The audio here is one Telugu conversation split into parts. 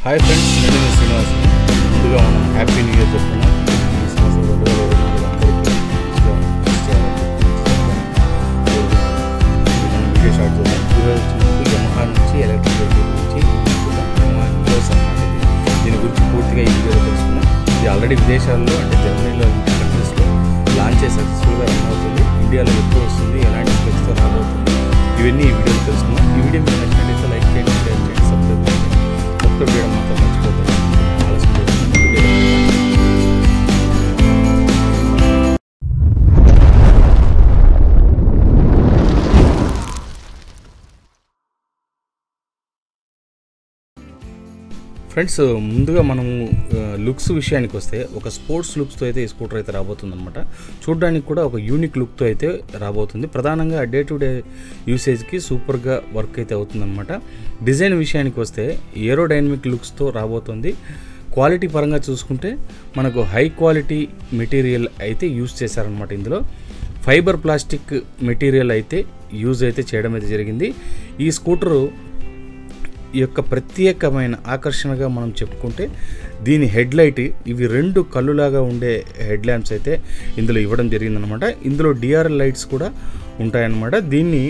హాయ్ ఫ్రెండ్స్, నేను మీ శ్రీనివాస్. ముందుగా మనం హ్యాపీ న్యూ ఇయర్ చెప్తున్నాం. ఈ సంవత్సరం 2024 వీడియో షార్ట్ చేద్దాం. ఈరోజు యమహా నుంచి ఎలక్ట్రిక్ వెహికల్ గురించి యమహా నియోస్ అన్నమాట. దీని గురించి పూర్తిగా ఈ వీడియోలో తెలుసుకున్నాం. ఇది ఆల్రెడీ విదేశాల్లో అంటే జర్మనీలో కంట్రీస్లో లాంచ్ చేసి సక్సెస్ఫుల్గా రన్ అవుతుంది. ఇండియాలో ఎప్పుడు వస్తుంది, ఎలాంటి స్పెక్స్తో రన్ అవుతుంది, ఇవన్నీ ఈ వీడియోలో తెలుసుకున్నాం. ఈ వీడియో మీకు నచ్చినట్లయితే లైక్ చేయండి, షేర్ చేయండి, సబ్స్క్రైబ్ చేయండి. సబ్స్క్రైబ్ చేయడం మాత్రం మర్చిపోతుంది. ఆలస్యం ఫ్రెండ్స్, ముందుగా మనము లుక్స్ విషయానికి వస్తే ఒక స్పోర్ట్స్ లుక్స్తో అయితే ఈ స్కూటర్ అయితే రాబోతుందన్నమాట. చూడడానికి కూడా ఒక యూనిక్ లుక్తో అయితే రాబోతుంది. ప్రధానంగా డే టు డే యూసేజ్కి సూపర్గా వర్క్ అయితే అవుతుందన్నమాట. డిజైన్ విషయానికి వస్తే ఏరోడైనమిక్ లుక్స్తో రాబోతుంది. క్వాలిటీ పరంగా చూసుకుంటే మనకు హై క్వాలిటీ మెటీరియల్ అయితే యూజ్ చేశారనమాట. ఇందులో ఫైబర్ ప్లాస్టిక్ మెటీరియల్ అయితే యూజ్ అయితే చేయడం అయితే జరిగింది. ఈ స్కూటరు ఈ యొక్క ప్రత్యేకమైన ఆకర్షణగా మనం చెప్పుకుంటే దీని హెడ్లైట్, ఇవి రెండు కళ్ళులాగా ఉండే హెడ్ ల్యాంప్స్ అయితే ఇందులో ఇవ్వడం జరిగిందనమాట. ఇందులో డిఆర్ఎల్ లైట్స్ కూడా ఉంటాయన్నమాట. దీని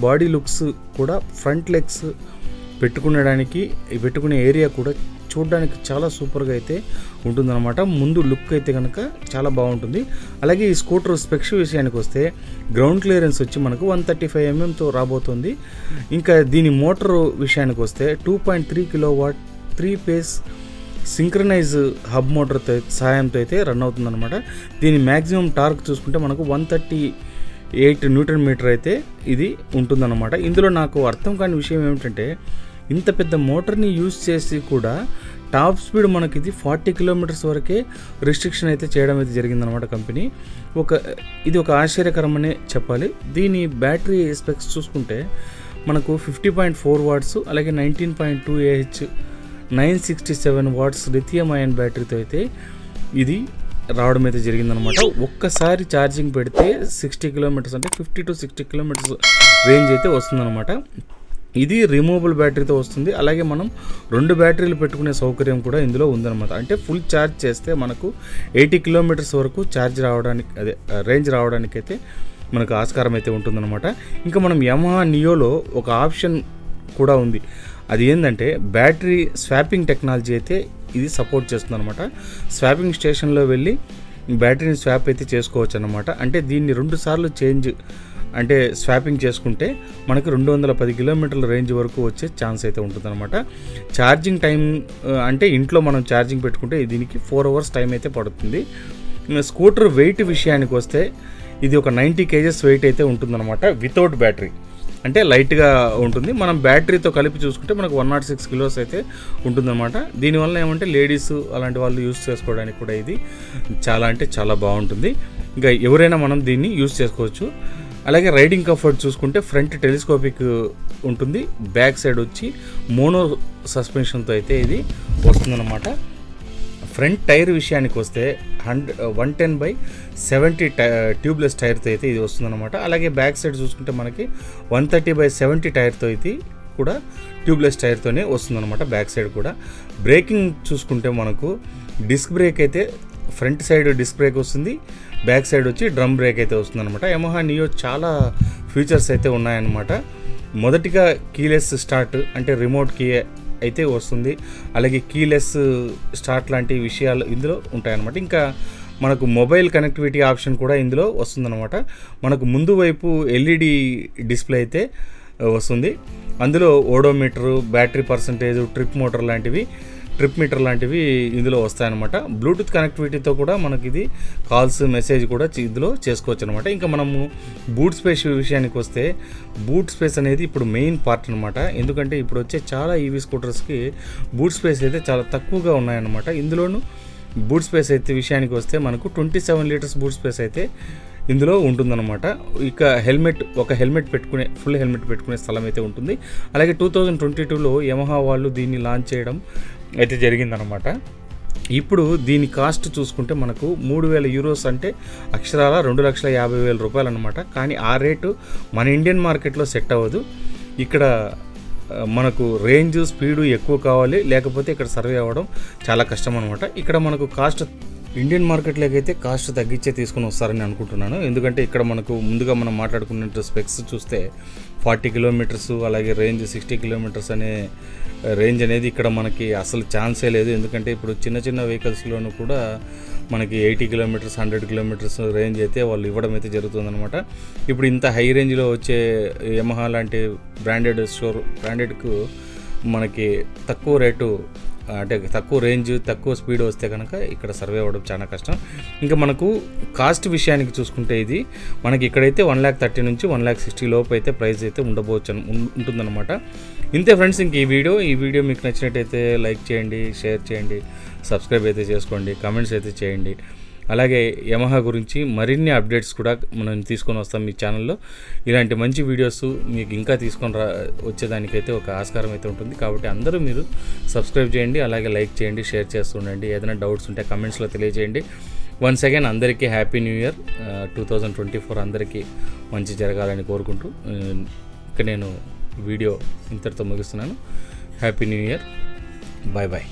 బాడీ లుక్స్ కూడా ఫ్రంట్ లెగ్స్ పెట్టుకునే ఏరియా కూడా చూడడానికి చాలా సూపర్గా అయితే ఉంటుందన్నమాట. ముందు లుక్ అయితే కనుక చాలా బాగుంటుంది. అలాగే ఈ స్కూటర్ స్పెక్స్ విషయానికి వస్తే గ్రౌండ్ క్లియరెన్స్ వచ్చి మనకు 135 mm రాబోతుంది. ఇంకా దీని మోటార్ విషయానికి వస్తే 2.3 kW 3-phase synchronise hub motor సహాయంతో అయితే రన్ అవుతుందన్నమాట. దీని మ్యాక్సిమం టార్క్ చూసుకుంటే మనకు 138 Nm అయితే ఇది ఉంటుందన్నమాట. ఇందులో నాకు అర్థం కాని విషయం ఏమిటంటే, ఇంత పెద్ద మోటార్ని యూజ్ చేసి కూడా టాప్ స్పీడ్ మనకి ఇది 40 km వరకే రిస్ట్రిక్షన్ అయితే చేయడం అయితే జరిగిందనమాట కంపెనీ. ఇది ఒక ఆశ్చర్యకరమనే చెప్పాలి. దీని బ్యాటరీ స్పెక్స్ చూసుకుంటే మనకు 50.4 watts అలాగే 19.2 Ah 967 watts లిథియం అయాన్ బ్యాటరీతో అయితే ఇది రావడం అయితే జరిగిందనమాట. ఒక్కసారి ఛార్జింగ్ పెడితే 60 km అంటే 50 to 60 km రేంజ్ అయితే వస్తుందన్నమాట. ఇది రిమూవబుల్ బ్యాటరీతో వస్తుంది. అలాగే మనం 2 బ్యాటరీలు పెట్టుకునే సౌకర్యం కూడా ఇందులో ఉందన్నమాట. అంటే ఫుల్ ఛార్జ్ చేస్తే మనకు 80 km వరకు రేంజ్ రావడానికి అయితే మనకు ఆస్కారం అయితే ఉంటుందన్నమాట. ఇంకా మనం యమహా నియోలో ఒక ఆప్షన్ కూడా ఉంది. అది ఏంటంటే బ్యాటరీ స్వాపింగ్ టెక్నాలజీ అయితే ఇది సపోర్ట్ చేస్తుంది అనమాట. స్వాపింగ్ స్టేషన్లో వెళ్ళి బ్యాటరీని స్వాప్ అయితే చేసుకోవచ్చు అన్నమాట. అంటే దీన్ని 2 సార్లు అంటే స్వాపింగ్ చేసుకుంటే మనకు 210 km రేంజ్ వరకు వచ్చే ఛాన్స్ అయితే ఉంటుందన్నమాట. ఛార్జింగ్ టైం అంటే ఇంట్లో మనం ఛార్జింగ్ పెట్టుకుంటే దీనికి 4 hours టైం అయితే పడుతుంది. స్కూటర్ వెయిట్ విషయానికి వస్తే ఇది ఒక 90 kgs వెయిట్ అయితే ఉంటుందన్నమాట. వితౌట్ బ్యాటరీ అంటే లైట్గా ఉంటుంది. మనం బ్యాటరీతో కలిపి చూసుకుంటే మనకు 106 kilos అయితే ఉంటుందన్నమాట. దీనివల్ల ఏమంటే లేడీస్ అలాంటి వాళ్ళు యూస్ చేసుకోవడానికి కూడా ఇది చాలా బాగుంటుంది. ఇంకా ఎవరైనా మనం దీన్ని యూస్ చేసుకోవచ్చు. అలాగే రైడింగ్ కంఫర్ట్ చూసుకుంటే ఫ్రంట్ టెలిస్కోపిక్ ఉంటుంది. బ్యాక్ సైడ్ వచ్చి మోనో సస్పెన్షన్తో అయితే ఇది వస్తుందన్నమాట. ఫ్రంట్ టైర్ విషయానికి వస్తే 110/70 ట్యూబ్లెస్ టైర్తో అయితే ఇది వస్తుందన్నమాట. అలాగే బ్యాక్ సైడ్ చూసుకుంటే మనకి 130/70 టైర్తో ఇది కూడా ట్యూబ్లెస్ టైర్తోనే వస్తుందన్నమాట. బ్యాక్ సైడ్ కూడా బ్రేకింగ్ చూసుకుంటే మనకు డిస్క్ బ్రేక్ అయితే ఫ్రంట్ సైడ్ డిస్క్ బ్రేక్ వస్తుంది, బ్యాక్ సైడ్ వచ్చి డ్రమ్ బ్రేక్ అయితే వస్తుందన్నమాట. యమహా నియో చాలా ఫీచర్స్ అయితే ఉన్నాయన్నమాట. మొదటిగా కీలెస్ స్టార్ట్ అంటే రిమోట్ కీ అయితే వస్తుంది. అలాగే కీలెస్ స్టార్ట్ లాంటి విషయాలు ఇందులో ఉంటాయన్నమాట. ఇంకా మనకు మొబైల్ కనెక్టివిటీ ఆప్షన్ కూడా ఇందులో వస్తుందన్నమాట. మనకు ముందు వైపు ఎల్ఈడి డిస్ప్లే అయితే వస్తుంది. అందులో odometer, battery percentage, trip meter లాంటివి ఇందులో వస్తాయన్నమాట. బ్లూటూత్ కనెక్టివిటీతో కూడా మనకి ఇది కాల్స్, మెసేజ్ కూడా ఇందులో చేసుకోవచ్చు అనమాట. ఇంకా మనము బూట్ స్పేస్ విషయానికి వస్తే బూట్ స్పేస్ అనేది ఇప్పుడు మెయిన్ పార్ట్ అనమాట. ఎందుకంటే ఇప్పుడు వచ్చే చాలా ఈవీ స్కూటర్స్కి బూట్ స్పేస్ అయితే చాలా తక్కువగా ఉన్నాయన్నమాట. ఇందులోనూ బూట్ స్పేస్ అయితే విషయానికి వస్తే మనకు 27 liters బూట్ స్పేస్ అయితే ఇందులో ఉంటుందన్నమాట. ఇక ఫుల్ హెల్మెట్ పెట్టుకునే స్థలం అయితే ఉంటుంది. అలాగే 2022లో యమహా వాళ్ళు దీన్ని లాంచ్ చేయడం అయితే జరిగిందనమాట. ఇప్పుడు దీని కాస్ట్ చూసుకుంటే మనకు 3000 euros అంటే అక్షరాల 2,50,000 రూపాయలు అనమాట. కానీ ఆ రేటు మన ఇండియన్ మార్కెట్లో సెట్ అవ్వదు. ఇక్కడ మనకు రేంజ్ స్పీడు ఎక్కువ కావాలి, లేకపోతే ఇక్కడ సర్వే అవ్వడం చాలా కష్టం అనమాట. ఇక్కడ మనకు కాస్ట్ ఇండియన్ మార్కెట్లోకి అయితే కాస్ట్ తగ్గించే తీసుకొని వస్తారని అనుకుంటున్నాను. ఎందుకంటే ఇక్కడ మనకు ముందుగా మనం మాట్లాడుకున్నట్టు స్పెక్స్ చూస్తే 40 కిలోమీటర్స్, అలాగే రేంజ్ 60 కిలోమీటర్స్ అనే రేంజ్ అనేది ఇక్కడ మనకి అసలు ఛాన్సే లేదు. ఎందుకంటే ఇప్పుడు చిన్న చిన్న వెహికల్స్లోనూ కూడా మనకి 80 కిలోమీటర్స్ 100 కిలోమీటర్స్ రేంజ్ అయితే వాళ్ళు ఇవ్వడం అయితే జరుగుతుందన్నమాట. ఇప్పుడు ఇంత హై రేంజ్లో వచ్చే యమహా లాంటి బ్రాండెడ్కు మనకి తక్కువ రేటు అంటే తక్కువ రేంజ్ తక్కువ స్పీడ్ వస్తే కనుక ఇక్కడ సర్వే అవ్వడం చాలా కష్టం. ఇంకా మనకు కాస్ట్ విషయానికి చూసుకుంటే ఇది మనకి ఇక్కడైతే 1,30,000 నుంచి 1,60,000 లోపు అయితే ప్రైస్ అయితే ఉంటుందన్నమాట. ఇంతే ఫ్రెండ్స్, ఇంక ఈ వీడియో మీకు నచ్చినట్టయితే లైక్ చేయండి, షేర్ చేయండి, సబ్స్క్రైబ్ అయితే చేసుకోండి, కామెంట్స్ అయితే చేయండి. అలాగే యమహా గురించి మరిన్ని అప్డేట్స్ కూడా మనం తీసుకొని వస్తాం మీ ఛానల్లో. ఇలాంటి మంచి వీడియోస్ మీకు ఇంకా తీసుకొని వచ్చేదానికైతే ఒక ఆస్కారం అయితే ఉంటుంది. కాబట్టి అందరూ మీరు సబ్స్క్రైబ్ చేయండి, అలాగే లైక్ చేయండి, షేర్ చేస్తుండండి. ఏదైనా డౌట్స్ ఉంటే కమెంట్స్లో తెలియజేయండి. వన్స్ అగైన్ అందరికీ హ్యాపీ న్యూ ఇయర్ 2024 అందరికీ మంచి జరగాలని కోరుకుంటూ ఇక నేను వీడియో ఇంతటితో ముగిస్తున్నాను. Happy new year, bye bye.